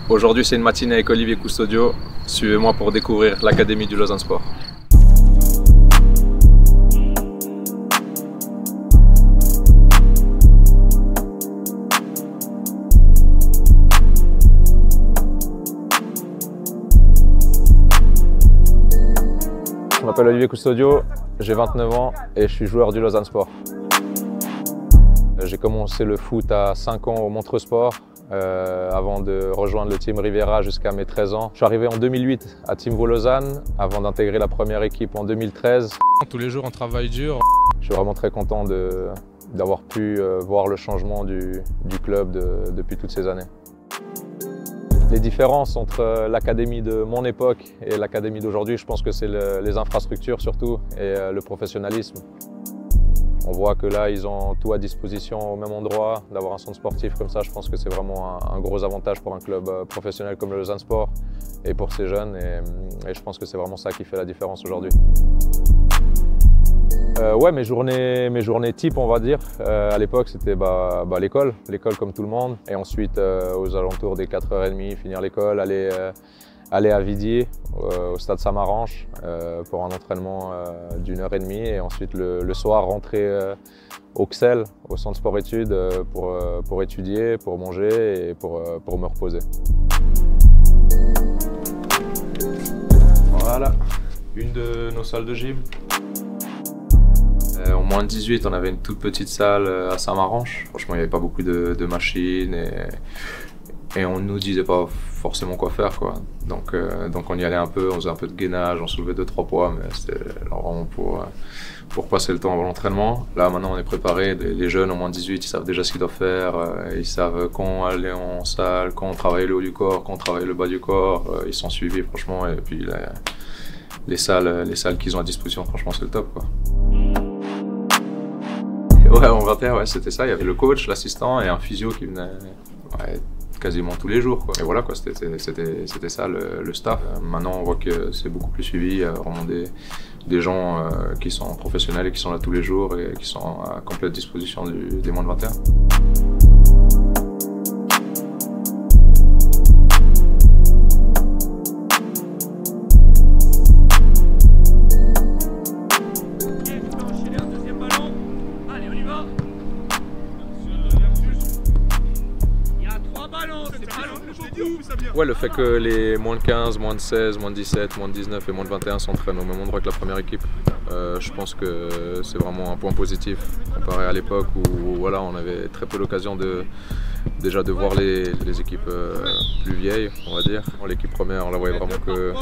Aujourd'hui, c'est une matinée avec Olivier Custodio. Suivez-moi pour découvrir l'Académie du Lausanne Sport. Je m'appelle Olivier Custodio, j'ai 29 ans et je suis joueur du Lausanne Sport. J'ai commencé le foot à 5 ans au Montreux Sport avant de rejoindre le Team Riviera jusqu'à mes 13 ans. Je suis arrivé en 2008 à Team Vaud-Lausanne avant d'intégrer la première équipe en 2013. Tous les jours on travaille dur. Je suis vraiment très content d'avoir pu voir le changement du club depuis toutes ces années. Les différences entre l'académie de mon époque et l'académie d'aujourd'hui, je pense que c'est les infrastructures surtout et le professionnalisme. On voit que là, ils ont tout à disposition au même endroit. D'avoir un centre sportif comme ça, je pense que c'est vraiment un gros avantage pour un club professionnel comme le Lausanne Sport et pour ces jeunes. Et je pense que c'est vraiment ça qui fait la différence aujourd'hui. Ouais, mes journées type, on va dire. À l'époque, c'était l'école comme tout le monde. Et ensuite, aux alentours des 4h30, finir l'école, aller à Vidier, au stade Samaranch, pour un entraînement d'1h30. Et ensuite, le soir, rentrer au XEL, au centre sport-études, pour étudier, pour manger et pour me reposer. Voilà, une de nos salles de gym. En moins de 18, on avait une toute petite salle à Samaranch. Franchement, il n'y avait pas beaucoup de machines et on ne nous disait pas forcément quoi faire, quoi. Donc on y allait un peu, on faisait un peu de gainage, on soulevait 2-3 poids, mais c'était vraiment pour passer le temps avant l'entraînement. Là, maintenant, on est préparé. Les jeunes en moins de 18, ils savent déjà ce qu'ils doivent faire. Ils savent quand aller en salle, quand travailler le haut du corps, quand travailler le bas du corps. Ils sont suivis, franchement. Et puis les salles qu'ils ont à disposition, franchement, c'est le top, quoi. Ouais, en 21, ouais, c'était ça. Il y avait le coach, l'assistant et un physio qui venait quasiment tous les jours, quoi. Et voilà, quoi, c'était ça le staff. Maintenant, on voit que c'est beaucoup plus suivi. Il y a vraiment des gens qui sont professionnels et qui sont là tous les jours et qui sont à complète disposition des moins de 21. Ouais, le fait que les moins de 15, moins de 16, moins de 17, moins de 19 et moins de 21 s'entraînent au même endroit que la première équipe, je pense que c'est vraiment un point positif comparé à l'époque où voilà, on avait très peu l'occasion déjà de voir les équipes plus vieilles, on va dire. L'équipe première, on la voyait vraiment que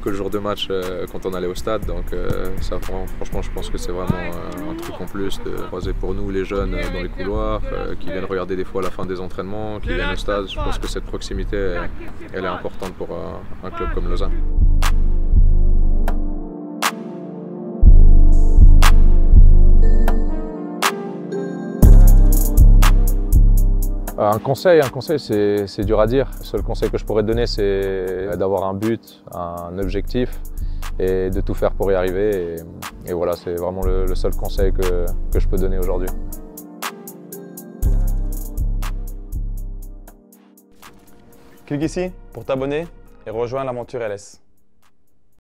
le jour de match quand on allait au stade, donc ça, franchement, je pense que c'est vraiment un truc en plus de croiser pour nous les jeunes dans les couloirs, qui viennent regarder des fois la fin des entraînements, qui viennent au stade. Je pense que cette proximité, elle est importante pour un club comme Lausanne. Un conseil, c'est dur à dire. Le seul conseil que je pourrais te donner, c'est d'avoir un but, un objectif et de tout faire pour y arriver. Et voilà, c'est vraiment le seul conseil que je peux donner aujourd'hui. Clique ici pour t'abonner et rejoins l'aventure LS.